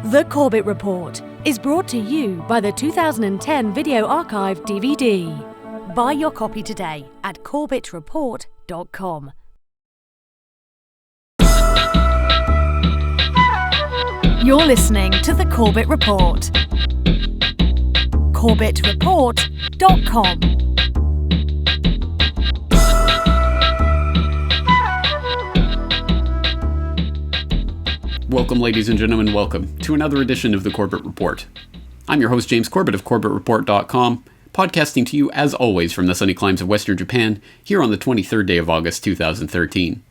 The Corbett Report is brought to you by the 2010 Video Archive DVD. Buy your copy today at corbettreport.com. You're listening to The Corbett Report. corbettreport.com. Welcome, ladies and gentlemen, welcome to another edition of the Corbett Report. I'm your host, James Corbett of corbettreport.com, podcasting to you, as always, from the sunny climes of Western Japan, here on the 23rd day of August, 2013.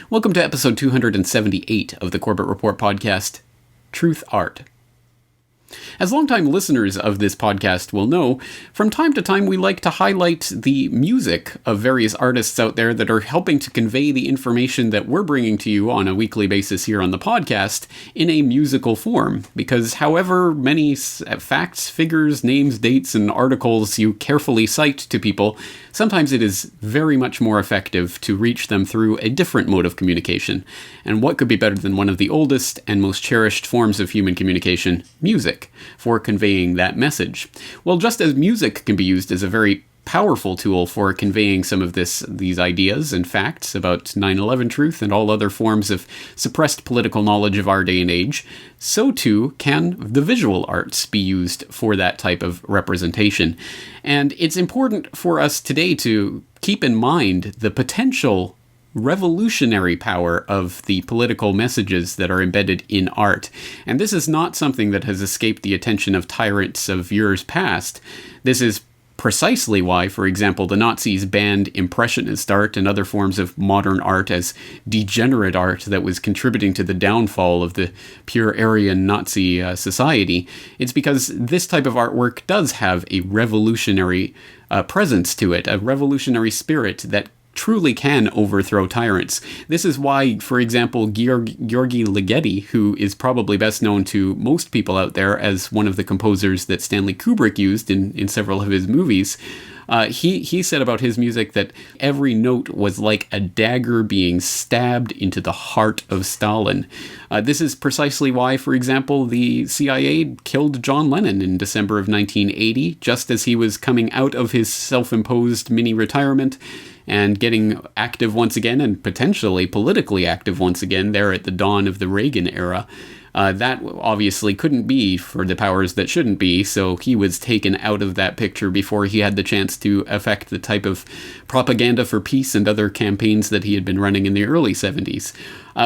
Welcome to episode 278 of the Corbett Report podcast, Truth Art. As longtime listeners of this podcast will know, from time to time we like to highlight the music of various artists out there that are helping to convey the information that we're bringing to you on a weekly basis here on the podcast in a musical form. Because however many facts, figures, names, dates, and articles you carefully cite to people, sometimes it is very much more effective to reach them through a different mode of communication. And what could be better than one of the oldest and most cherished forms of human communication, music, for conveying that message? Well, just as music can be used as a very powerful tool for conveying some of these ideas and facts about 9/11 truth and all other forms of suppressed political knowledge of our day and age, so too can the visual arts be used for that type of representation. And it's important for us today to keep in mind the potential revolutionary power of the political messages that are embedded in art. And this is not something that has escaped the attention of tyrants of years past. This is precisely why, for example, the Nazis banned Impressionist art and other forms of modern art as degenerate art that was contributing to the downfall of the pure Aryan Nazi society. It's because this type of artwork does have a revolutionary presence to it, a revolutionary spirit that truly can overthrow tyrants. This is why, for example, Georgi Ligeti, who is probably best known to most people out there as one of the composers that Stanley Kubrick used in several of his movies, he said about his music that every note was like a dagger being stabbed into the heart of Stalin. This is precisely why, for example, the CIA killed John Lennon in December of 1980, just as he was coming out of his self-imposed mini-retirement and getting active once again, and potentially politically active once again there at the dawn of the Reagan era. That obviously couldn't be for the powers that shouldn't be, so he was taken out of that picture before he had the chance to affect the type of propaganda for peace and other campaigns that he had been running in the early 70s.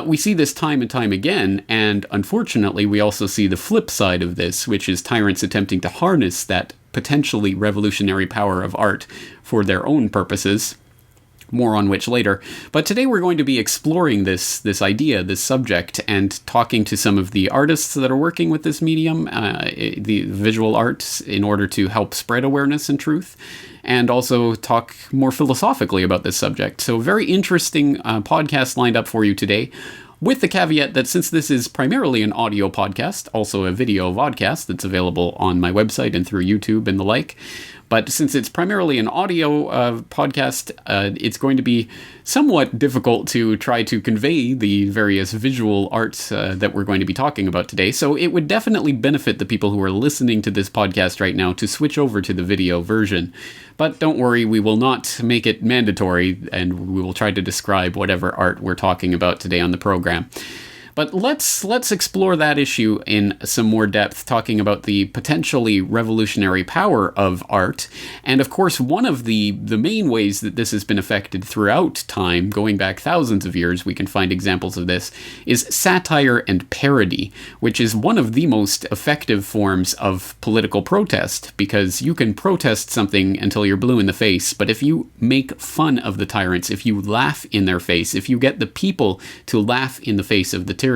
We see this time and time again, and unfortunately we also see the flip side of this, which is tyrants attempting to harness that potentially revolutionary power of art for their own purposes. More on which later. But today we're going to be exploring this idea, this subject, and talking to some of the artists that are working with this medium, the visual arts, in order to help spread awareness and truth, and also talk more philosophically about this subject. So very interesting podcast lined up for you today, with the caveat that since this is primarily an audio podcast, also a video vodcast that's available on my website and through YouTube and the like, but since it's primarily an audio podcast, it's going to be somewhat difficult to try to convey the various visual arts that we're going to be talking about today. So it would definitely benefit the people who are listening to this podcast right now to switch over to the video version. But don't worry, we will not make it mandatory, and we will try to describe whatever art we're talking about today on the program. But let's explore that issue in some more depth, talking about the potentially revolutionary power of art. And of course, one of the main ways that this has been affected throughout time, going back thousands of years, we can find examples of this, is satire and parody, which is one of the most effective forms of political protest, because you can protest something until you're blue in the face, but if you make fun of the tyrants, if you laugh in their face, if you get the people to laugh in the face of the tyranny,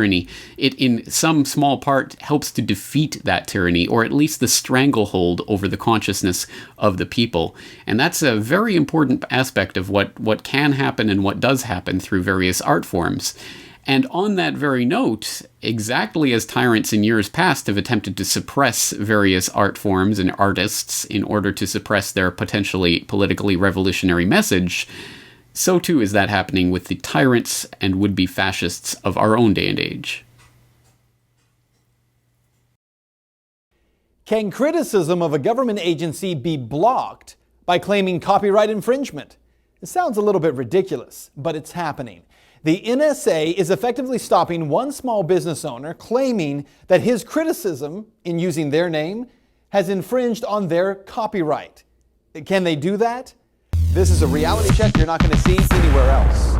it in some small part helps to defeat that tyranny, or at least the stranglehold over the consciousness of the people. And that's a very important aspect of what can happen and what does happen through various art forms. And on that very note, exactly as tyrants in years past have attempted to suppress various art forms and artists in order to suppress their potentially politically revolutionary message, so too is that happening with the tyrants and would-be fascists of our own day and age. Can criticism of a government agency be blocked by claiming copyright infringement? It sounds a little bit ridiculous, but it's happening. The NSA is effectively stopping one small business owner claiming that his criticism in using their name has infringed on their copyright. Can they do that? This is a reality check you're not going to see anywhere else.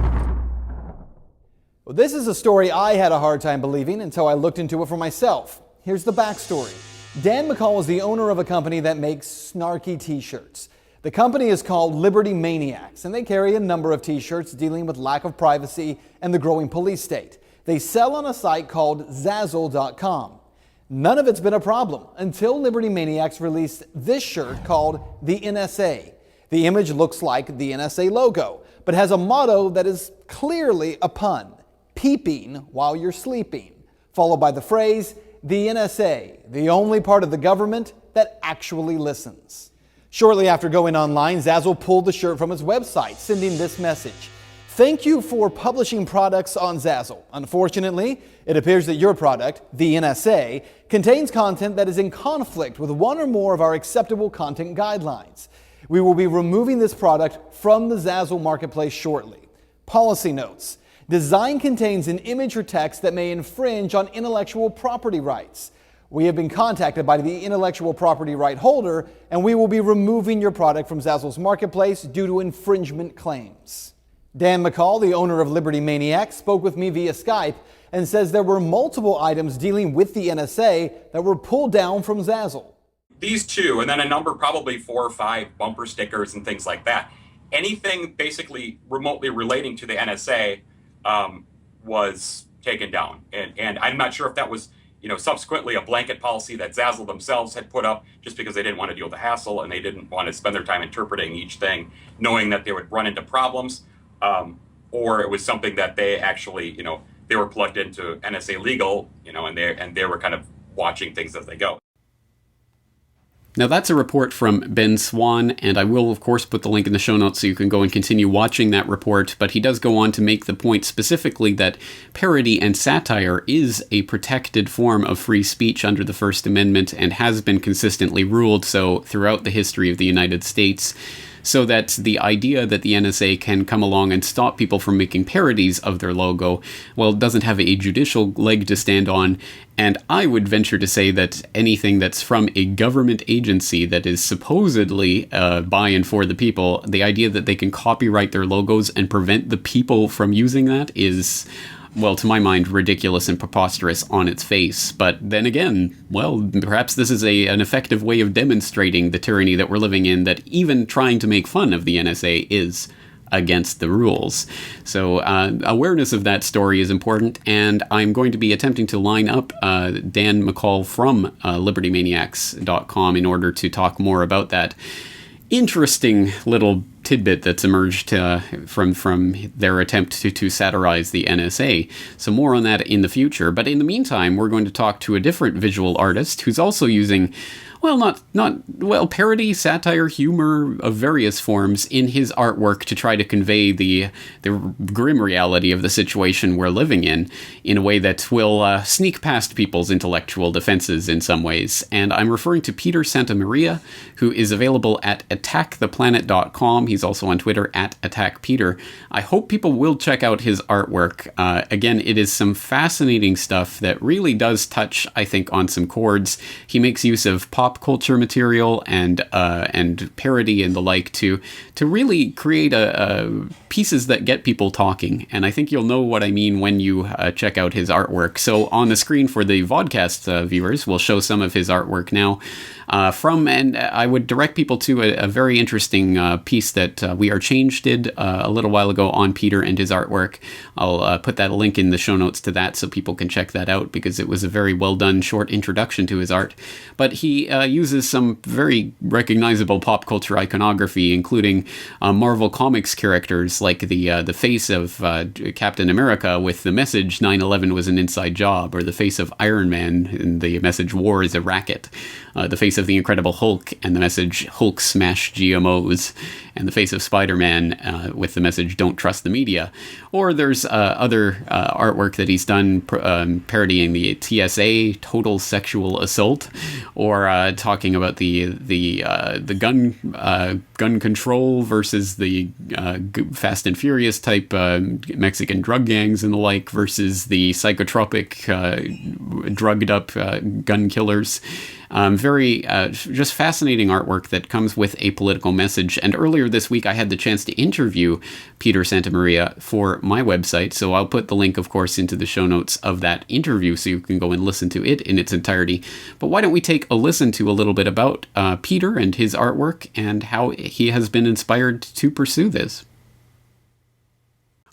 Well, this is a story I had a hard time believing until I looked into it for myself. Here's the backstory. Dan McCall is the owner of a company that makes snarky t-shirts. The company is called Liberty Maniacs, and they carry a number of t-shirts dealing with lack of privacy and the growing police state. They sell on a site called Zazzle.com. None of it's been a problem until Liberty Maniacs released this shirt called the NSA. The image looks like the NSA logo, but has a motto that is clearly a pun: peeping while you're sleeping, followed by the phrase, the NSA, the only part of the government that actually listens. Shortly after going online, Zazzle pulled the shirt from its website, sending this message: "Thank you for publishing products on Zazzle. Unfortunately, it appears that your product, the NSA, contains content that is in conflict with one or more of our acceptable content guidelines. We will be removing this product from the Zazzle marketplace shortly. Policy notes: design contains an image or text that may infringe on intellectual property rights. We have been contacted by the intellectual property right holder, and we will be removing your product from Zazzle's marketplace due to infringement claims." Dan McCall, the owner of Liberty Maniacs, spoke with me via Skype and says there were multiple items dealing with the NSA that were pulled down from Zazzle. These two, and then a number, probably 4 or 5 bumper stickers and things like that. Anything basically remotely relating to the NSA was taken down. And I'm not sure if that was, subsequently a blanket policy that Zazzle themselves had put up just because they didn't want to deal with the hassle and they didn't want to spend their time interpreting each thing, knowing that they would run into problems, or it was something that they actually, they were plugged into NSA legal, and they were kind of watching things as they go. Now that's a report from Ben Swan, and I will of course put the link in the show notes so you can go and continue watching that report, but he does go on to make the point specifically that parody and satire is a protected form of free speech under the First Amendment and has been consistently ruled so throughout the history of the United States. So that the idea that the NSA can come along and stop people from making parodies of their logo, well, doesn't have a judicial leg to stand on. And I would venture to say that anything that's from a government agency that is supposedly by and for the people, the idea that they can copyright their logos and prevent the people from using that is, well, to my mind, ridiculous and preposterous on its face. But then again, well, perhaps this is an effective way of demonstrating the tyranny that we're living in, that even trying to make fun of the NSA is against the rules. So awareness of that story is important, and I'm going to be attempting to line up Dan McCall from libertymaniacs.com in order to talk more about that interesting little tidbit that's emerged from their attempt to satirize the NSA. So more on that in the future. But in the meantime, we're going to talk to a different visual artist who's also using, well, not parody, satire, humor of various forms in his artwork to try to convey the grim reality of the situation we're living in a way that will sneak past people's intellectual defenses in some ways. And I'm referring to Peter Santamaria, who is available at attacktheplanet.com. He's also on Twitter at attackpeter. I hope people will check out his artwork. Again, it is some fascinating stuff that really does touch, I think, on some chords. He makes use of pop culture material and parody and the like to really create pieces that get people talking. And I think you'll know what I mean when you check out his artwork. So on the screen for the vodcast viewers, we'll show some of his artwork now. And I would direct people to a very interesting piece that We Are Change did a little while ago on Peter and his artwork. I'll put that link in the show notes to that so people can check that out, because it was a very well done short introduction to his art. But he uses some very recognizable pop culture iconography, including Marvel Comics characters like the face of Captain America with the message 9/11 was an inside job, or the face of Iron Man and the message war is a racket, the face of the Incredible Hulk and the message Hulk smash GMOs, and the face of Spider-Man with the message "Don't trust the media," or there's other artwork that he's done parodying the TSA, total sexual assault, or talking about the gun control versus the Fast and Furious type Mexican drug gangs and the like versus the psychotropic drugged up gun killers. Very just fascinating artwork that comes with a political message. And earlier this week, I had the chance to interview Peter Santamaria for my website. So I'll put the link, of course, into the show notes of that interview so you can go and listen to it in its entirety. But why don't we take a listen to a little bit about Peter and his artwork and how he has been inspired to pursue this.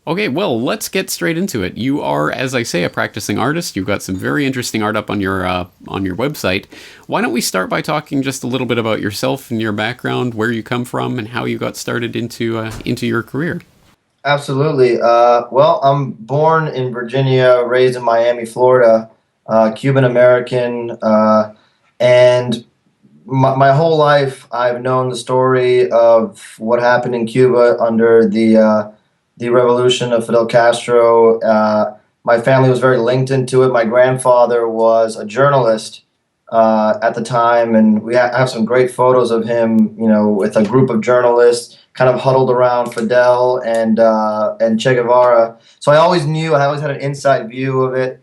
Okay, well, let's get straight into it. You are, as I say, a practicing artist. You've got some very interesting art up on your website. Why don't we start by talking just a little bit about yourself and your background, where you come from, and how you got started into your career? Absolutely. Well, I'm born in Virginia, raised in Miami, Florida, Cuban American, and my whole life I've known the story of what happened in Cuba under the revolution of Fidel Castro. My family was very linked into it. My grandfather was a journalist at the time, and we have some great photos of him, with a group of journalists kind of huddled around Fidel and Che Guevara. So I always had an inside view of it.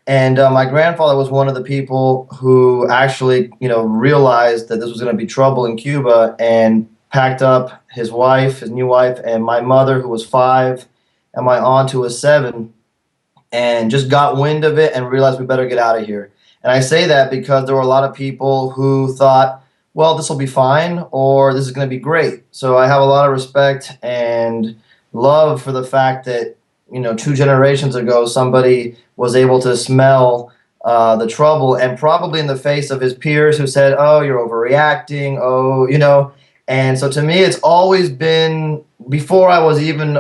And my grandfather was one of the people who actually, realized that this was going to be trouble in Cuba and packed up his new wife, and my mother, who was 5, and my aunt, who was 7, and just got wind of it and realized we better get out of here. And I say that because there were a lot of people who thought, well, this will be fine, or this is going to be great. So I have a lot of respect and love for the fact that, 2 generations ago, somebody was able to smell the trouble, and probably in the face of his peers who said, oh, you're overreacting, And so to me, it's always been, before I was even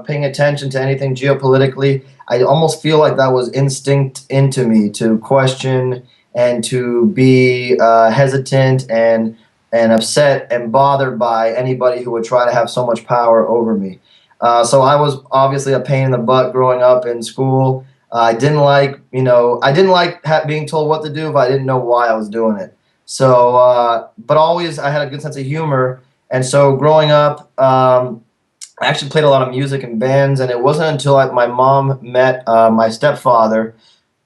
paying attention to anything geopolitically, I almost feel like that was instinct into me to question and to be hesitant and upset and bothered by anybody who would try to have so much power over me. So I was obviously a pain in the butt growing up in school. I didn't like being told what to do if I didn't know why I was doing it. So, but always I had a good sense of humor. And so growing up, I actually played a lot of music in bands, and it wasn't until my mom met my stepfather,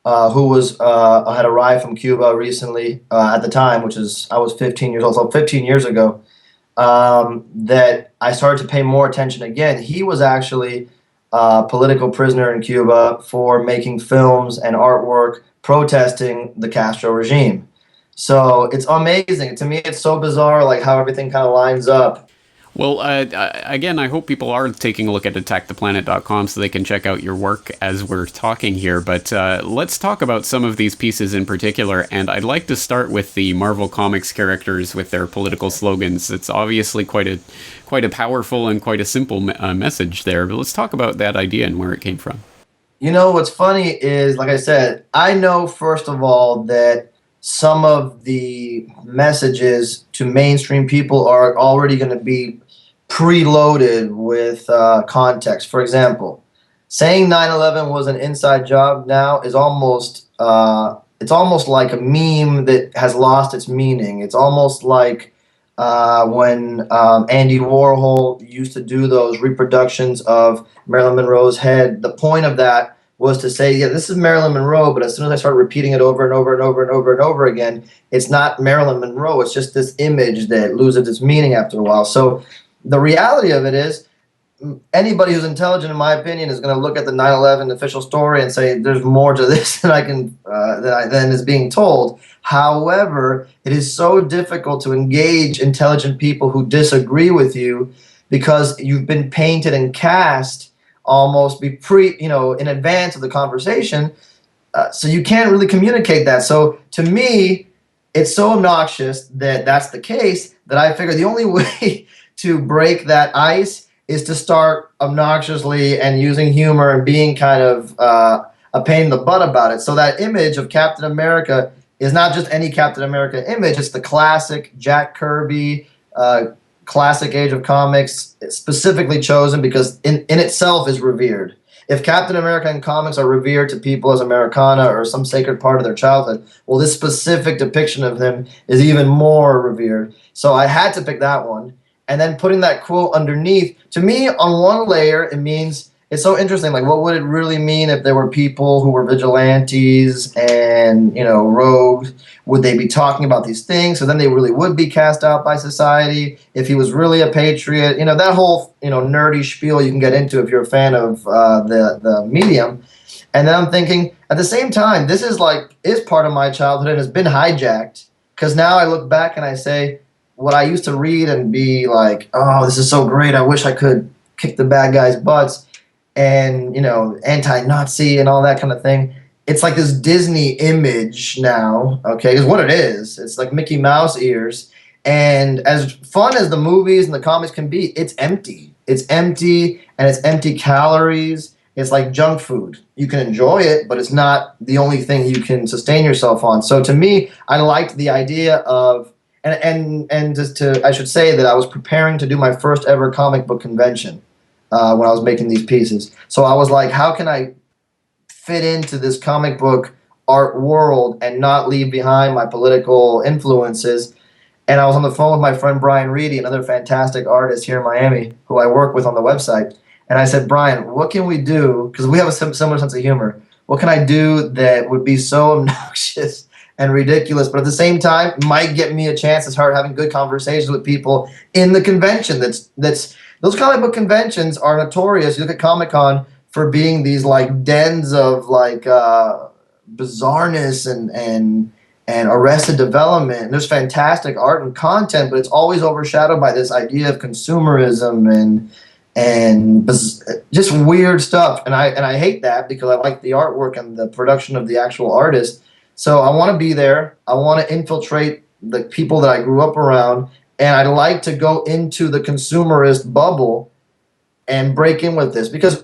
who had arrived from Cuba recently at the time, I was 15 years old, so 15 years ago, that I started to pay more attention again. He was actually a political prisoner in Cuba for making films and artwork protesting the Castro regime. So it's amazing. To me, it's so bizarre, like how everything kind of lines up. Well, again, I hope people are taking a look at attacktheplanet.com so they can check out your work as we're talking here. But let's talk about some of these pieces in particular. And I'd like to start with the Marvel Comics characters with their political slogans. It's obviously quite a powerful and quite a simple message there. But let's talk about that idea and where it came from. What's funny is, like I said, I know, first of all, that some of the messages to mainstream people are already going to be preloaded with context. For example, saying 9/11 was an inside job now is almost like a meme that has lost its meaning. It's almost like when Andy Warhol used to do those reproductions of Marilyn Monroe's head. The point of that was to say, yeah, this is Marilyn Monroe, but as soon as I started repeating it over and over and over and over and over again, it's not Marilyn Monroe. It's just this image that loses its meaning after a while. So the reality of it is, anybody who's intelligent, in my opinion, is going to look at the 9/11 official story and say there's more to this than is being told. However, it is so difficult to engage intelligent people who disagree with you because you've been painted and cast almost in advance of the conversation, so you can't really communicate that. So to me, it's so obnoxious that that's the case that I figure the only way to break that ice is to start obnoxiously and using humor and being kind of a pain in the butt about it. So that image of Captain America is not just any Captain America image. It's the classic Jack Kirby, classic age of comics, specifically chosen because in itself is revered. If Captain America in comics are revered to people as Americana or some sacred part of their childhood, well, this specific depiction of him is even more revered. So I had to pick that one. And then putting that quote underneath, to me, on one layer, it means, it's so interesting, like what would it really mean if there were people who were vigilantes and, rogues? Would they be talking about these things? So then they really would be cast out by society. If he was really a patriot, that whole, nerdy spiel you can get into if you're a fan of the medium. And then I'm thinking, at the same time, this is part of my childhood and has been hijacked, because now I look back and I say, what I used to read and be like, oh, this is so great, I wish I could kick the bad guys' butts, and, anti-Nazi and all that kind of thing. It's like this Disney image now, okay, is what it is. It's like Mickey Mouse ears. And as fun as the movies and the comics can be, it's empty. It's empty, and it's empty calories. It's like junk food. You can enjoy it, but it's not the only thing you can sustain yourself on. So to me, I liked the idea of, and just I should say that I was preparing to do my first ever comic book convention when I was making these pieces. So I was like, how can I fit into this comic book art world and not leave behind my political influences? And I was on the phone with my friend Brian Reedy, another fantastic artist here in Miami, who I work with on the website. And I said, Brian, what can we do? Because we have a similar sense of humor. What can I do that would be so obnoxious and ridiculous, but at the same time might get me a chance to start having good conversations with people in the convention? That's those comic book conventions are notorious. You look at Comic-Con for being these like dens of like bizarreness and arrested development. And there's fantastic art and content, but it's always overshadowed by this idea of consumerism and just weird stuff. And I hate that, because I like the artwork and the production of the actual artist. So I want to be there. I want to infiltrate the people that I grew up around, and I'd like to go into the consumerist bubble and break in with this, because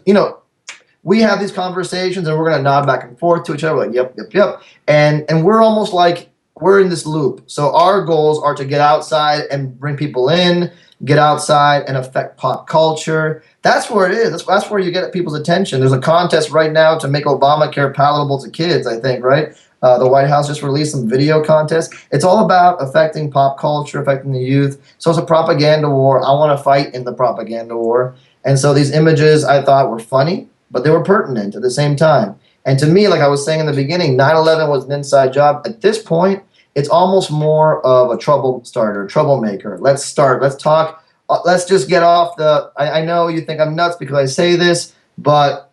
we have these conversations and we're going to nod back and forth to each other, like yep, and we're almost like we're in this loop. So our goals are to get outside and bring people in, get outside and affect pop culture. That's where it is. That's where you get people's attention. There's a contest right now to make Obamacare palatable to kids, I think, right? The White House just released some video contests. It's all about affecting pop culture, affecting the youth. So it's a propaganda war. I want to fight in the propaganda war. And so these images I thought were funny, but they were pertinent at the same time. And to me, like I was saying in the beginning, 9/11 was an inside job. At this point, it's almost more of a troublemaker. Let's start. Let's talk. Let's just get off the, I know you think I'm nuts because I say this, but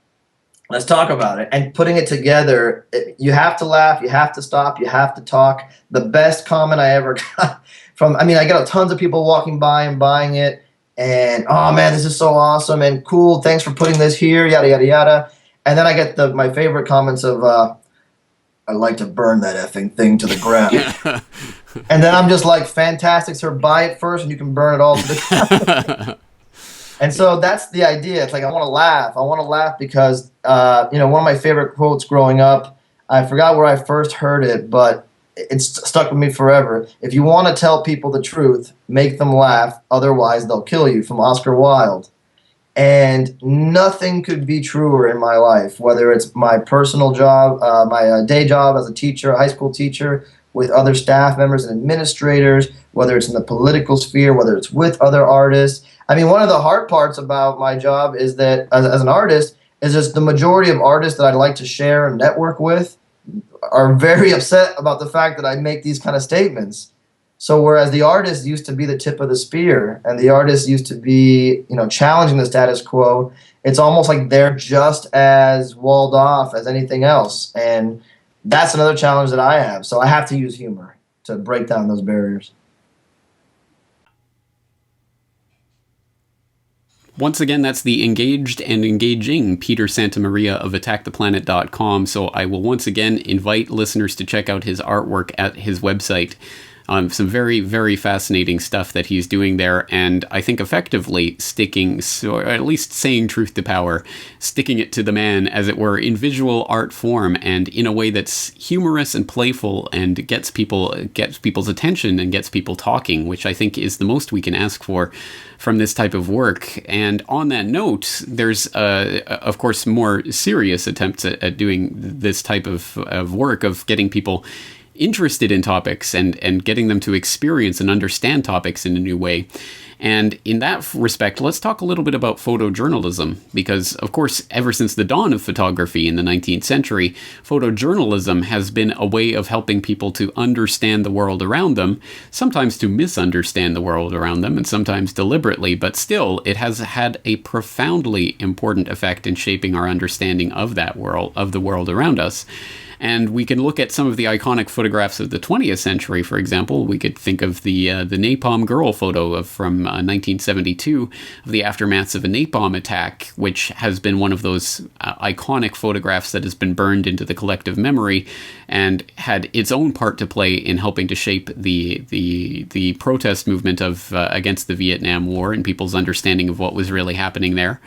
let's talk about it. And putting it together, you have to laugh, you have to stop, you have to talk. The best comment I ever got I got tons of people walking by and buying it, and, oh man, this is so awesome and cool, thanks for putting this here, yada, yada, yada. And then I get my favorite comments of, I'd like to burn that effing thing to the ground. And then I'm just like, fantastic, sir, buy it first and you can burn it all to the ground. And so that's the idea. It's like, I want to laugh. I want to laugh because, one of my favorite quotes growing up, I forgot where I first heard it, but it's stuck with me forever. If you want to tell people the truth, make them laugh. Otherwise, they'll kill you, from Oscar Wilde. And nothing could be truer in my life, whether it's my personal job, my day job as a teacher, a high school teacher, with other staff members and administrators, whether it's in the political sphere, whether it's with other artists. I mean, one of the hard parts about my job is that, as an artist, is just the majority of artists that I'd like to share and network with are very upset about the fact that I make these kind of statements. So whereas the artist used to be the tip of the spear, and the artist used to be, challenging the status quo, it's almost like they're just as walled off as anything else. And that's another challenge that I have. So I have to use humor to break down those barriers. Once again, that's the engaged and engaging Peter Santamaria of attacktheplanet.com. So I will once again invite listeners to check out his artwork at his website. Some very, very fascinating stuff that he's doing there, and I think effectively or at least saying truth to power, sticking it to the man, as it were, in visual art form, and in a way that's humorous and playful, and gets people's attention and gets people talking, which I think is the most we can ask for from this type of work. And on that note, there's, of course, more serious attempts at doing this type of work, of getting people interested in topics and getting them to experience and understand topics in a new way. And in that respect, let's talk a little bit about photojournalism, because, of course, ever since the dawn of photography in the 19th century, photojournalism has been a way of helping people to understand the world around them, sometimes to misunderstand the world around them, and sometimes deliberately, but still, it has had a profoundly important effect in shaping our understanding of that world, of the world around us. And we can look at some of the iconic photographs of the 20th century, for example. We could think of the Napalm Girl photo from 1972, of the aftermaths of a napalm attack, which has been one of those iconic photographs that has been burned into the collective memory and had its own part to play in helping to shape the protest movement of against the Vietnam War and people's understanding of what was really happening there.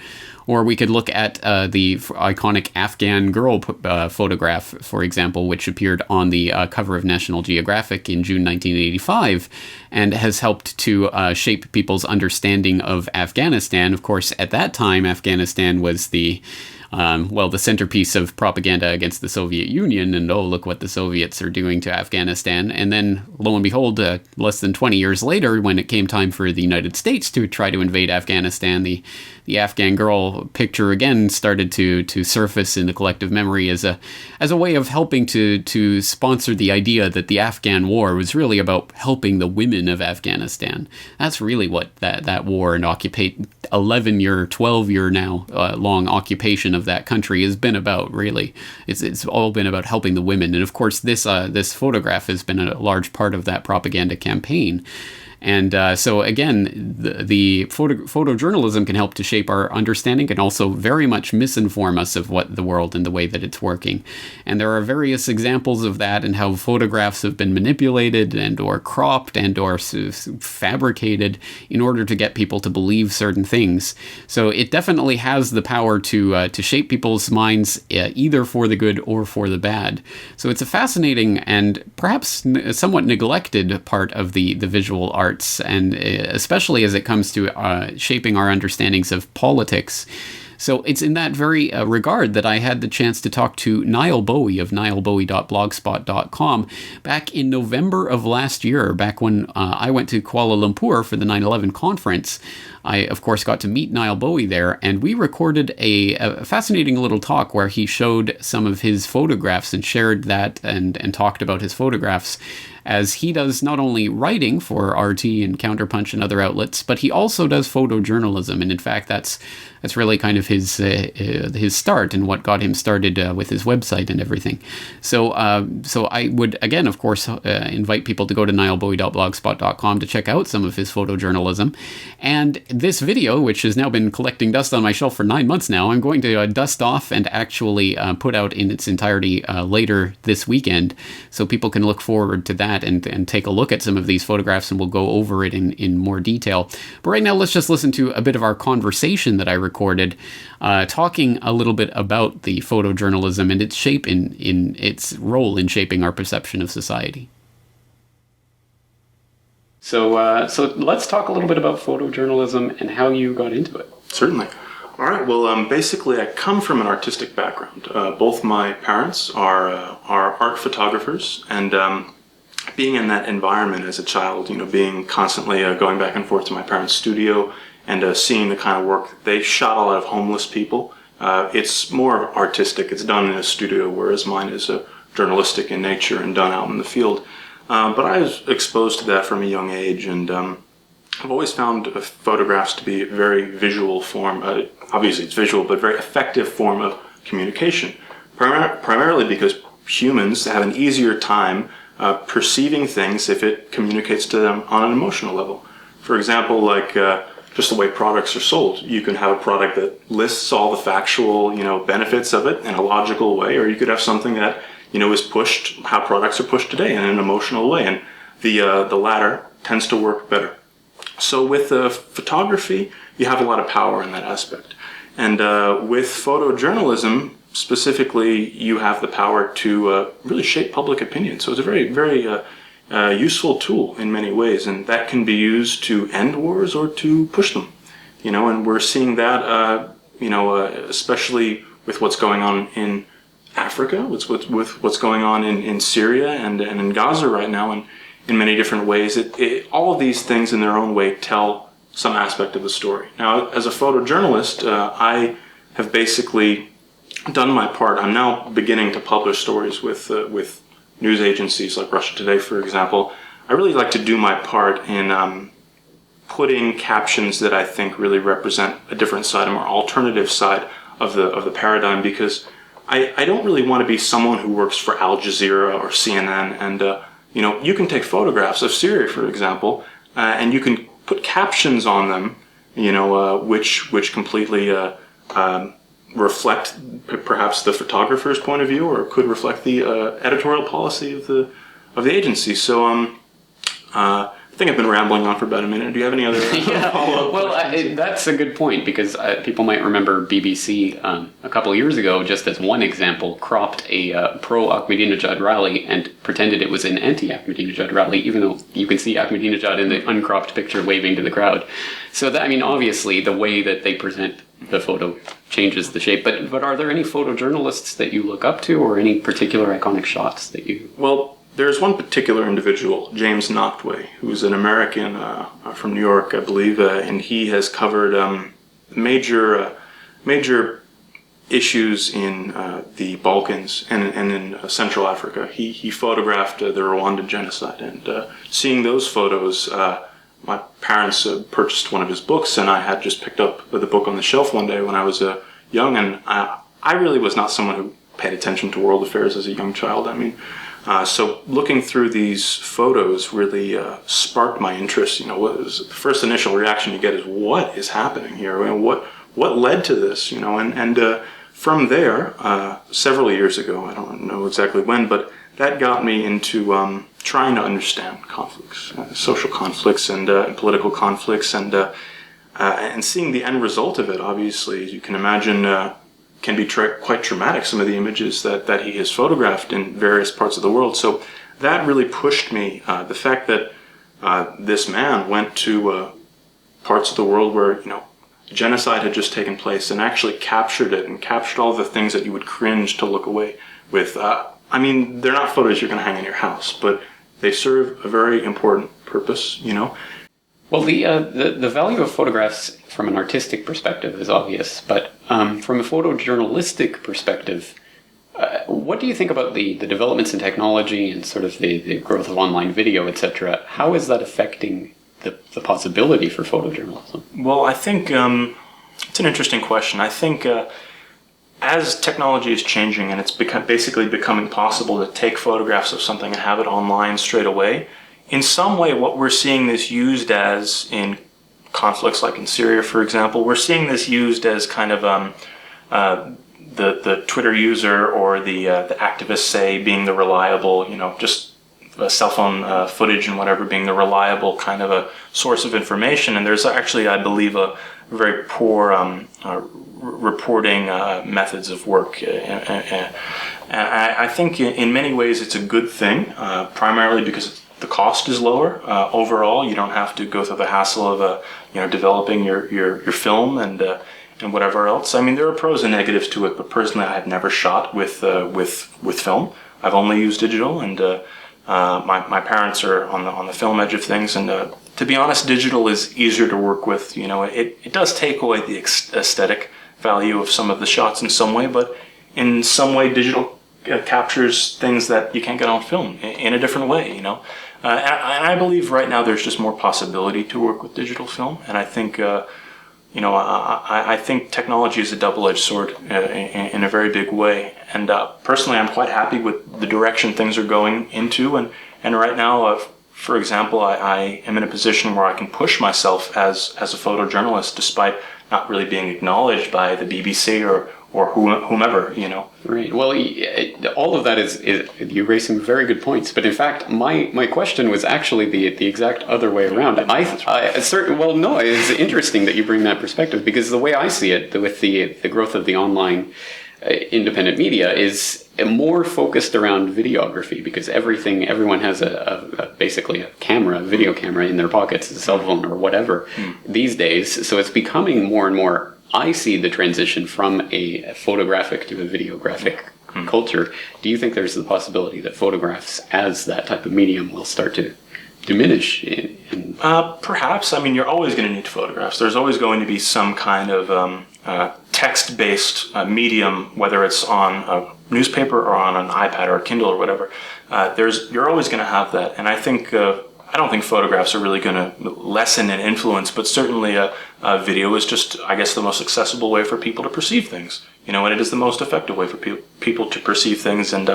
Or we could look at the iconic Afghan girl photograph, for example, which appeared on the cover of National Geographic in June 1985 and has helped to shape people's understanding of Afghanistan. Of course, at that time, Afghanistan was the centerpiece of propaganda against the Soviet Union, and oh, look what the Soviets are doing to Afghanistan. And then, lo and behold, less than 20 years later, when it came time for the United States to try to invade Afghanistan, the Afghan girl picture again started to surface in the collective memory as a way of helping to sponsor the idea that the Afghan war was really about helping the women of Afghanistan. That's really what that war and 12-year now long occupation of that country has been about, really. It's all been about helping the women. And of course, this photograph has been a large part of that propaganda campaign. And so again, the photojournalism can help to shape our understanding, can also very much misinform us of what the world and the way that it's working. And there are various examples of that, and how photographs have been manipulated and or cropped and or fabricated in order to get people to believe certain things. So it definitely has the power to shape people's minds either for the good or for the bad. So it's a fascinating and perhaps somewhat neglected part of the visual arts, and especially as it comes to shaping our understandings of politics. So it's in that very regard that I had the chance to talk to Niall Bowie of niallbowie.blogspot.com back in November of last year, back when I went to Kuala Lumpur for the 9/11 conference. I, of course, got to meet Niall Bowie there, and we recorded a fascinating little talk where he showed some of his photographs and shared that and talked about his photographs, as he does not only writing for RT and Counterpunch and other outlets, but he also does photojournalism. And in fact, that's really kind of his start and what got him started with his website and everything. So I would, again, of course, invite people to go to niallbowie.blogspot.com to check out some of his photojournalism. And this video, which has now been collecting dust on my shelf for 9 months now, I'm going to dust off and actually put out in its entirety later this weekend, so people can look forward to that and take a look at some of these photographs, and we'll go over it in more detail. But right now, let's just listen to a bit of our conversation that I recorded, talking a little bit about the photojournalism and its shape in its role in shaping our perception of society. So let's talk a little bit about photojournalism and how you got into it. Certainly. All right. Well, basically, I come from an artistic background. Both my parents are art photographers, and being in that environment as a child, being constantly going back and forth to my parents' studio and seeing the kind of work they shot, a lot of homeless people. It's more artistic. It's done in a studio, whereas mine is journalistic in nature and done out in the field. But I was exposed to that from a young age, and I've always found photographs to be a very visual form. Obviously, it's visual, but very effective form of communication. Primarily because humans have an easier time perceiving things if it communicates to them on an emotional level. For example, like just the way products are sold. You can have a product that lists all the factual, benefits of it in a logical way, or you could have something that, is pushed how products are pushed today in an emotional way. And the latter tends to work better. So with photography, you have a lot of power in that aspect. And with photojournalism, specifically, you have the power to really shape public opinion. So it's a very, very useful tool in many ways, and that can be used to end wars or to push them. And we're seeing that, especially with what's going on in Africa, with what's going on in Syria and in Gaza right now, and in many different ways. All of these things in their own way tell some aspect of the story. Now, as a photojournalist, I have basically done my part. I'm now beginning to publish stories with news agencies like Russia Today, for example. I really like to do my part in putting captions that I think really represent a different side, a more alternative side of the paradigm, because I don't really want to be someone who works for Al Jazeera or CNN. And you can take photographs of Syria, for example, and you can put captions on them, which completely reflect perhaps the photographer's point of view, or could reflect the editorial policy of the agency. So I think I've been rambling on for about a minute. Do you have any other follow-up questions? That's a good point, because people might remember BBC a couple of years ago, just as one example, cropped a pro-Ahmadinejad rally and pretended it was an anti-Ahmadinejad rally, even though you can see Ahmadinejad in the uncropped picture waving to the crowd. So that, obviously the way that they present the photo changes the shape. But are there any photojournalists that you look up to, or any particular iconic shots that you... Well, there's one particular individual, James Nachtwey, who's an American from New York, I believe, and he has covered major issues in the Balkans and in Central Africa. He photographed the Rwandan genocide, and seeing those photos, my parents purchased one of his books, and I had just picked up the book on the shelf one day when I was young, and I really was not someone who paid attention to world affairs as a young child. So looking through these photos really sparked my interest. What was the first initial reaction you get is, what is happening here? What led to this? And from there, several years ago, I don't know exactly when, but that got me into trying to understand conflicts, social conflicts, and political conflicts, and seeing the end result of it. Obviously, as you can imagine, can be quite traumatic, some of the images that he has photographed in various parts of the world. So that really pushed me. The fact that this man went to parts of the world where genocide had just taken place, and actually captured it, and captured all the things that you would cringe to look away with. They're not photos you're going to hang in your house, but they serve a very important purpose. Well, the value of photographs from an artistic perspective is obvious, but from a photojournalistic perspective, what do you think about the developments in technology and sort of the growth of online video, etc.? How is that affecting the possibility for photojournalism? Well, I think it's an interesting question. I think as technology is changing and it's basically becoming possible to take photographs of something and have it online straight away, in some way what we're seeing this used as in conflicts like in Syria, for example, we're seeing this used as kind of the Twitter user or the activists say being the reliable, just cell phone footage and whatever being the reliable kind of a source of information. And there's actually, I believe, a very poor reporting methods of work. I think in many ways it's a good thing, primarily because the cost is lower overall. You don't have to go through the hassle of developing your film and whatever else. There are pros and negatives to it, but personally I have never shot with film. I've only used digital, and my parents are on the film edge of things, and to be honest, digital is easier to work with. It does take away the aesthetic value of some of the shots in some way, but in some way digital captures things that you can't get on film in a different way, And I believe right now there's just more possibility to work with digital film, and I think I think technology is a double-edged sword in a very big way. And personally, I'm quite happy with the direction things are going into. And right now, for example, I am in a position where I can push myself as a photojournalist, despite not really being acknowledged by the BBC or whomever, you know. Right. Well, all of that is you raise some very good points. But in fact, my question was actually the exact other way around. Well, no, it's interesting that you bring that perspective, because the way I see it, with the growth of the online independent media, is more focused around videography, because everyone has basically a video camera in their pockets, a cell phone or whatever these days. So it's becoming more and more. I see the transition from a photographic to a videographic culture. Do you think there's the possibility that photographs as that type of medium will start to diminish? Perhaps. I mean, you're always going to need photographs. There's always going to be some kind of text-based medium, whether it's on a newspaper or on an iPad or a Kindle or whatever. You're always going to have that. And I don't think photographs are really going to lessen in influence, but certainly a video is just, I guess, the most accessible way for people to perceive things. You know, and it is the most effective way for people to perceive things. And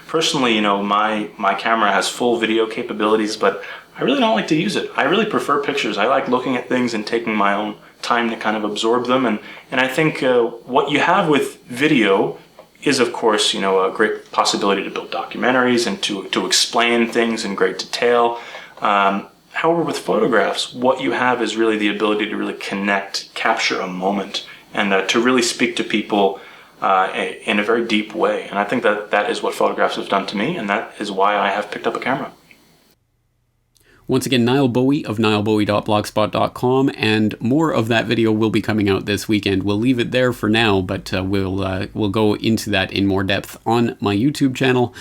personally, you know, my camera has full video capabilities, but I really don't like to use it. I really prefer pictures. I like looking at things and taking my own time to kind of absorb them. And I think what you have with video is, of course, you know, a great possibility to build documentaries and to explain things in great detail. However, with photographs, what you have is really the ability to really connect, capture a moment, and to really speak to people in a very deep way. And I think that is what photographs have done to me, and that is why I have picked up a camera. Once again, Niall Bowie of niallbowie.blogspot.com, and more of that video will be coming out this weekend. We'll leave it there for now, but we'll go into that in more depth on my YouTube channel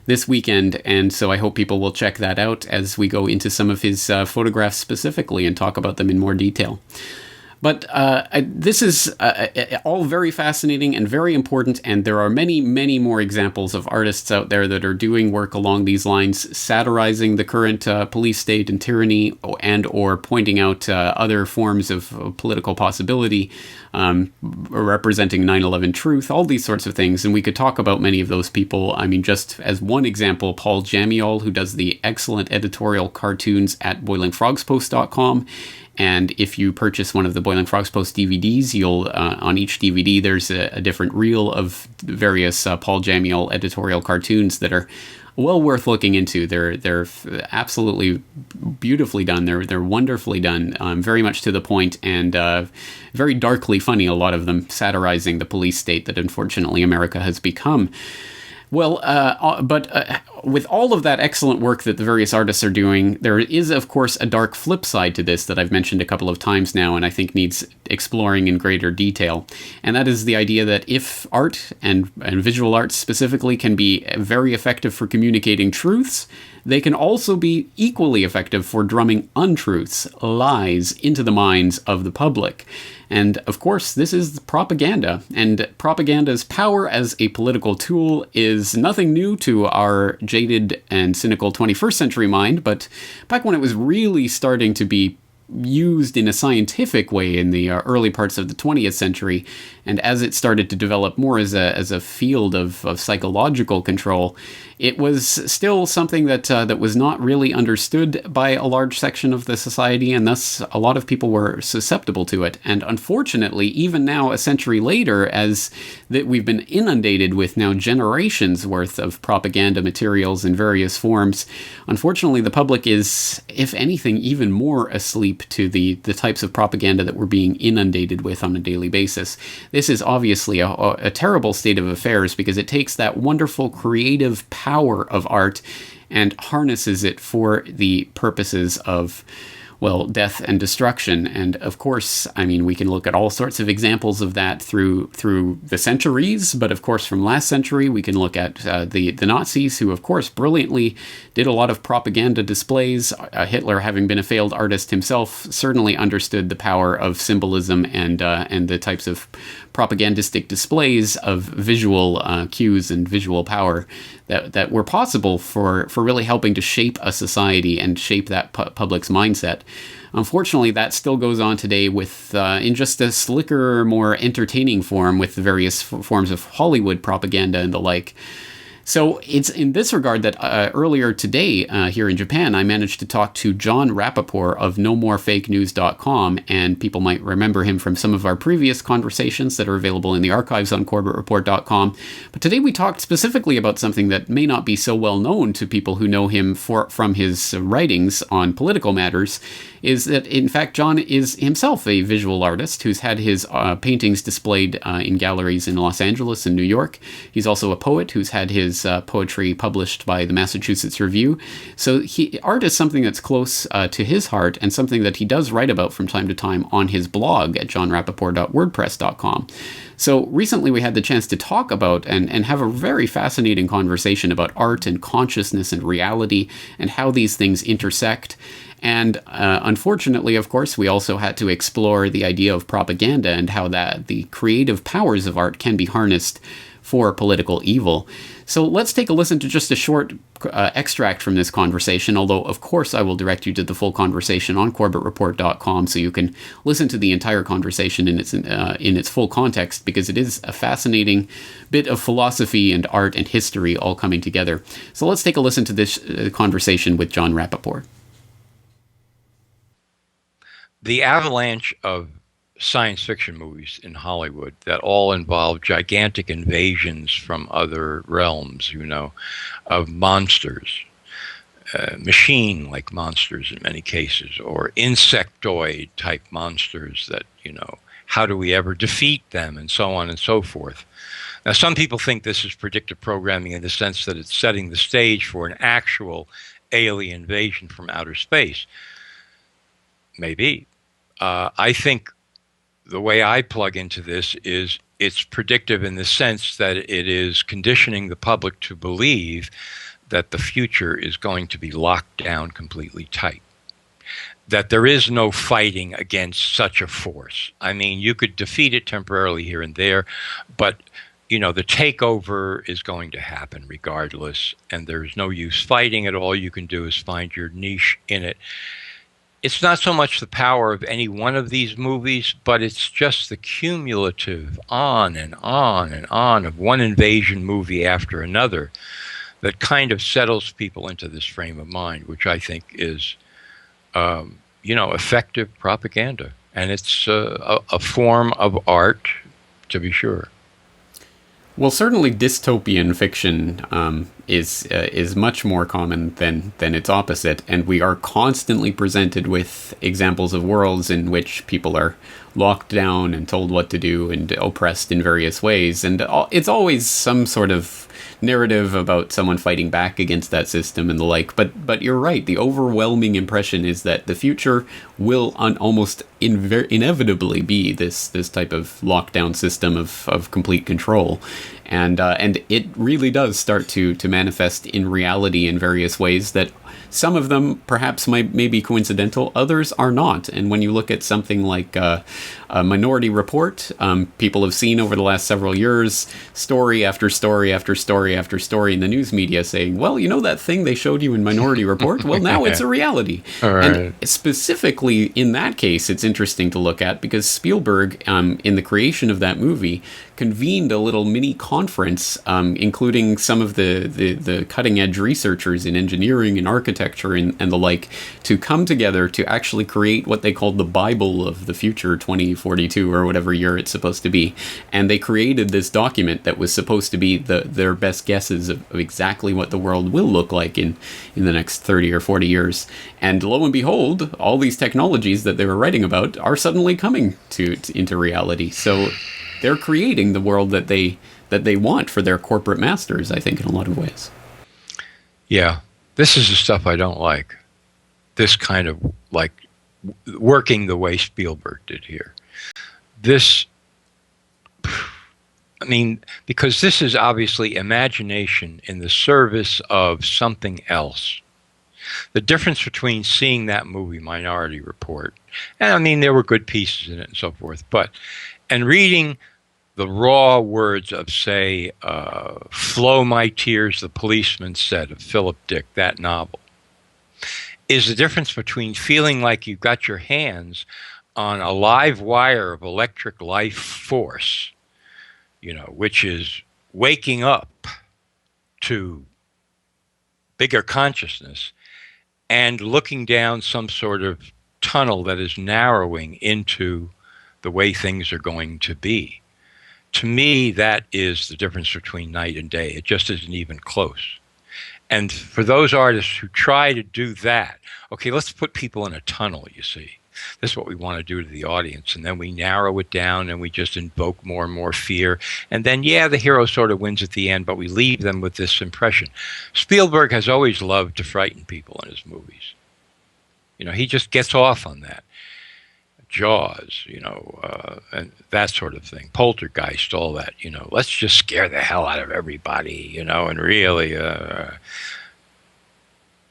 this weekend, and so I hope people will check that out as we go into some of his photographs specifically and talk about them in more detail. But this is all very fascinating and very important, and there are many, many more examples of artists out there that are doing work along these lines, satirizing the current police state and tyranny, and or pointing out other forms of political possibility, representing 9/11 truth, all these sorts of things. And we could talk about many of those people. I mean, just as one example, Paul Jamiol, who does the excellent editorial cartoons at boilingfrogspost.com. And if you purchase one of the Boiling Frogs Post DVDs, you'll on each DVD there's a different reel of various Paul Jamiol editorial cartoons that are well worth looking into. They're absolutely beautifully done. They're wonderfully done, very much to the point, and very darkly funny. A lot of them satirizing the police state that unfortunately America has become. Well, but with all of that excellent work that the various artists are doing, there is, of course, a dark flip side to this that I've mentioned a couple of times now, and I think needs exploring in greater detail. And that is the idea that if art, and visual arts specifically, can be very effective for communicating truths, they can also be equally effective for drumming untruths, lies, into the minds of the public. And, of course, this is propaganda, and propaganda's power as a political tool is nothing new to our jaded and cynical 21st century mind, but back when it was really starting to be used in a scientific way in the early parts of the 20th century, and as it started to develop more as a field of psychological control, it was still something that was not really understood by a large section of the society, and thus a lot of people were susceptible to it. And unfortunately, even now, a century later, as that we've been inundated with now generations worth of propaganda materials in various forms, unfortunately the public is, if anything, even more asleep to the types of propaganda that we're being inundated with on a daily basis. This is obviously a terrible state of affairs, because it takes that wonderful creative power of art and harnesses it for the purposes of, well, death and destruction. And of course, I mean, we can look at all sorts of examples of that through the centuries, but of course from last century we can look at the Nazis, who of course brilliantly did a lot of propaganda displays. Hitler, having been a failed artist himself, certainly understood the power of symbolism and the types of propagandistic displays of visual cues and visual power that were possible for really helping to shape a society and shape that public's mindset. Unfortunately, that still goes on today with in just a slicker, more entertaining form with the various forms of Hollywood propaganda and the like. So it's in this regard that earlier today here in Japan, I managed to talk to John Rappaport of NoMoreFakeNews.com, and people might remember him from some of our previous conversations that are available in the archives on CorbettReport.com. But today we talked specifically about something that may not be so well known to people who know him from his writings on political matters, is that in fact John is himself a visual artist who's had his paintings displayed in galleries in Los Angeles and New York. He's also a poet who's had his poetry published by the Massachusetts Review. So art is something that's close to his heart, and something that he does write about from time to time on his blog at johnrappaport.wordpress.com. So recently we had the chance to talk about and have a very fascinating conversation about art and consciousness and reality and how these things intersect. And unfortunately, of course, we also had to explore the idea of propaganda and how that the creative powers of art can be harnessed for political evil. So let's take a listen to just a short extract from this conversation, although, of course, I will direct you to the full conversation on CorbettReport.com so you can listen to the entire conversation in its full context, because it is a fascinating bit of philosophy and art and history all coming together. So let's take a listen to this conversation with John Rappaport. The avalanche of science fiction movies in Hollywood that all involve gigantic invasions from other realms, of monsters, machine-like monsters in many cases, or insectoid-type monsters that, how do we ever defeat them, and so on and so forth. Now, some people think this is predictive programming in the sense that it's setting the stage for an actual alien invasion from outer space. Maybe. I think the way I plug into this is it's predictive in the sense that it is conditioning the public to believe that the future is going to be locked down completely tight, that there is no fighting against such a force. I mean, you could defeat it temporarily here and there, but the takeover is going to happen regardless, and there's no use fighting it. All you can do is find your niche in it. It's not so much the power of any one of these movies, but it's just the cumulative on and on and on of one invasion movie after another that kind of settles people into this frame of mind, which I think is, effective propaganda. And it's a form of art, to be sure. Well, certainly dystopian fiction is much more common than its opposite, and we are constantly presented with examples of worlds in which people are locked down and told what to do and oppressed in various ways, and it's always some sort of narrative about someone fighting back against that system and the like. But you're right. The overwhelming impression is that the future will almost inevitably be this type of lockdown system of complete control. And it really does start to manifest in reality in various ways that some of them perhaps may be coincidental, others are not. And when you look at something like a Minority Report, people have seen over the last several years story after story after story after story in the news media saying, well, that thing they showed you in Minority Report? Well, now it's a reality. Right. And specifically in that case, it's interesting to look at because Spielberg, in the creation of that movie, convened a little mini conference, including some of the cutting-edge researchers in engineering and architecture and the like, to come together to actually create what they called the Bible of the future, 2042 or whatever year it's supposed to be. And they created this document that was supposed to be their best guesses of exactly what the world will look like in the next 30 or 40 years. And lo and behold, all these technologies that they were writing about are suddenly coming into reality. So they're creating the world that they want for their corporate masters, I think, in a lot of ways. Yeah, this is the stuff I don't like. This kind of like working the way Spielberg did here. This, I mean, because this is obviously imagination in the service of something else. The difference between seeing that movie, Minority Report, and I mean, there were good pieces in it and so forth, and reading the raw words of, say, Flow My Tears, the Policeman Said, of Philip Dick, that novel, is the difference between feeling like you've got your hands on a live wire of electric life force, which is waking up to bigger consciousness and looking down some sort of tunnel that is narrowing into the way things are going to be. To me, that is the difference between night and day. It just isn't even close. And for those artists who try to do that, okay, let's put people in a tunnel, you see. This is what we want to do to the audience. And then we narrow it down and we just invoke more and more fear. And then, yeah, the hero sort of wins at the end, but we leave them with this impression. Spielberg has always loved to frighten people in his movies. You know, he just gets off on that. Jaws, you know, and that sort of thing. Poltergeist, all that, you know. Let's just scare the hell out of everybody, you know, and really,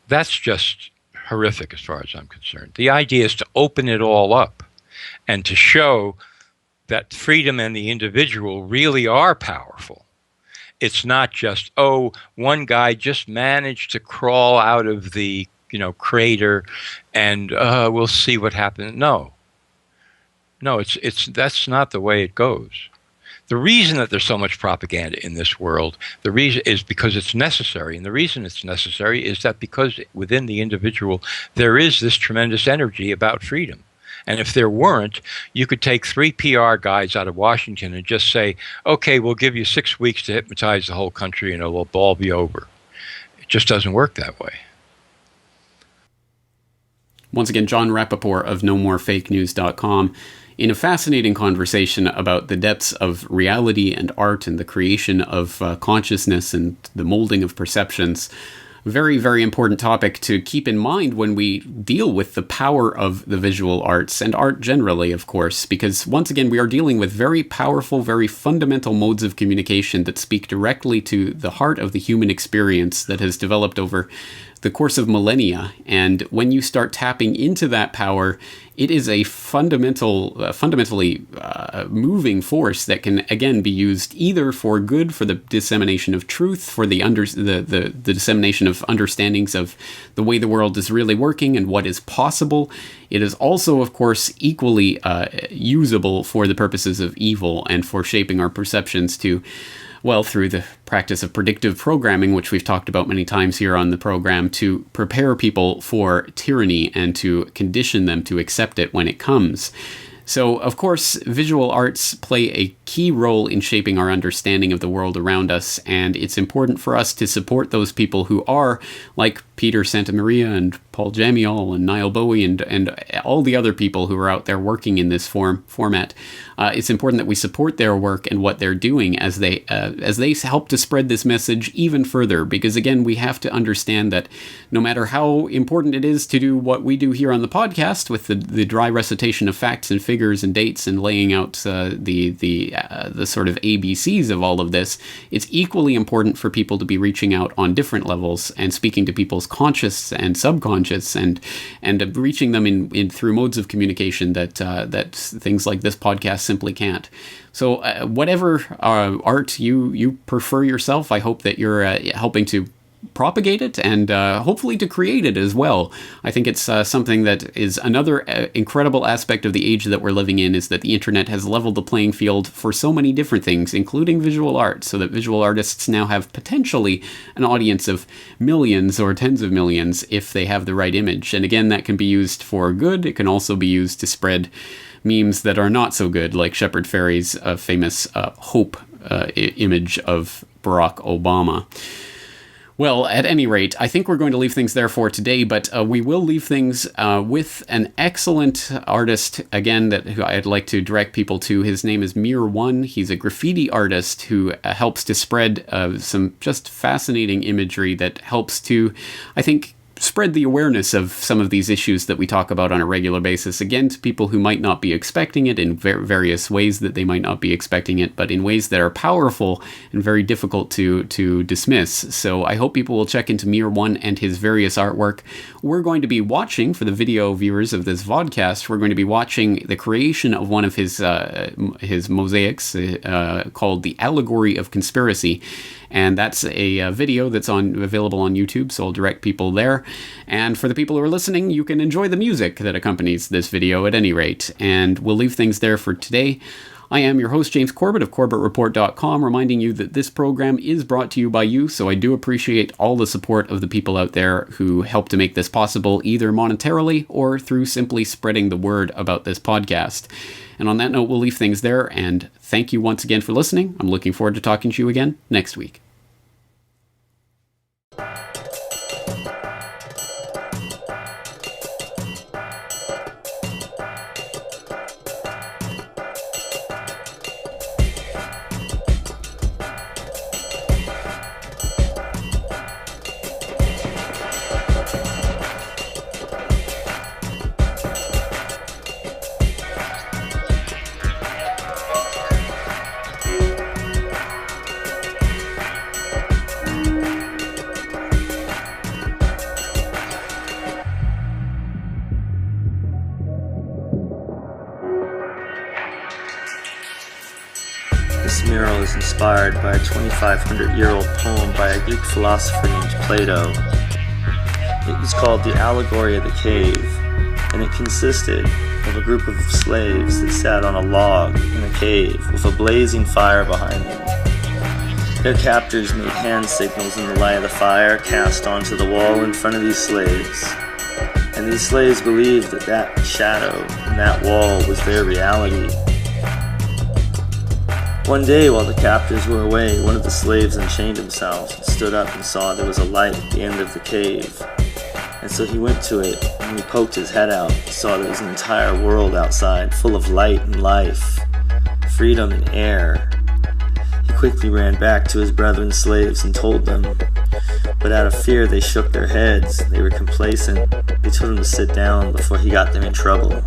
that's just horrific as far as I'm concerned. The idea is to open it all up and to show that freedom and the individual really are powerful. It's not just, oh, one guy just managed to crawl out of the, you know, crater and we'll see what happens. No, that's not the way it goes. The reason that there's so much propaganda in this world, the reason is because it's necessary. And the reason it's necessary is that because within the individual, there is this tremendous energy about freedom. And if there weren't, you could take 3 PR guys out of Washington and just say, okay, we'll give you 6 weeks to hypnotize the whole country and it'll all be over. It just doesn't work that way. Once again, John Rappaport of NoMoreFakeNews.com in a fascinating conversation about the depths of reality and art and the creation of consciousness and the molding of perceptions. Very, very important topic to keep in mind when we deal with the power of the visual arts and art generally, of course, because once again, we are dealing with very powerful, very fundamental modes of communication that speak directly to the heart of the human experience that has developed over the course of millennia. And when you start tapping into that power, it is a fundamentally moving force that can, again, be used either for good, for the dissemination of truth, for the dissemination of understandings of the way the world is really working and what is possible. It is also, of course, equally usable for the purposes of evil and for shaping our perceptions to, well, through the practice of predictive programming, which we've talked about many times here on the program, to prepare people for tyranny and to condition them to accept it when it comes. So, of course, visual arts play a key role in shaping our understanding of the world around us, and it's important for us to support those people who are, like Peter Santamaria and Paul Jamiel and Niall Bowie and all the other people who are out there working in this format. It's important that we support their work and what they're doing as they help to spread this message even further, because again, we have to understand that no matter how important it is to do what we do here on the podcast with the dry recitation of facts and figures and dates and laying out the sort of ABCs of all of this, it's equally important for people to be reaching out on different levels and speaking to people's conscious and subconscious and reaching them in through modes of communication that things like this podcast simply can't. So whatever art you prefer yourself, I hope that you're helping to propagate it and hopefully to create it as well. I think it's something that is another incredible aspect of the age that we're living in, is that the internet has leveled the playing field for so many different things, including visual art, so that visual artists now have potentially an audience of millions or tens of millions if they have the right image. And again, that can be used for good. It can also be used to spread memes that are not so good, like Shepard Fairey's famous hope image of Barack Obama. Well, at any rate, I think we're going to leave things there for today, but we will leave things with an excellent artist, again, who I'd like to direct people to. His name is Mir One. He's a graffiti artist who helps to spread some just fascinating imagery that helps to, I think, spread the awareness of some of these issues that we talk about on a regular basis, again, to people who might not be expecting it in various ways that they might not be expecting it, but in ways that are powerful and very difficult to dismiss. So I hope people will check into Mir One and his various artwork. We're going to be watching, for the video viewers of this vodcast, we're going to be watching the creation of one of his mosaics called The Allegory of Conspiracy. And that's a video that's available on YouTube, so I'll direct people there. And for the people who are listening, you can enjoy the music that accompanies this video at any rate. And we'll leave things there for today. I am your host, James Corbett of CorbettReport.com, reminding you that this program is brought to you by you, so I do appreciate all the support of the people out there who help to make this possible, either monetarily or through simply spreading the word about this podcast. And on that note, we'll leave things there, and thank you once again for listening. I'm looking forward to talking to you again next week. This mural is inspired by a 2,500-year-old poem by a Greek philosopher named Plato. It was called The Allegory of the Cave, and it consisted of a group of slaves that sat on a log in a cave with a blazing fire behind them. Their captors made hand signals in the light of the fire cast onto the wall in front of these slaves. And these slaves believed that that shadow and that wall was their reality. One day, while the captors were away, one of the slaves unchained himself and stood up and saw there was a light at the end of the cave. And so he went to it, and he poked his head out and saw there was an entire world outside, full of light and life, freedom and air. He quickly ran back to his brethren slaves and told them, but out of fear they shook their heads. They were complacent. They told him to sit down before he got them in trouble.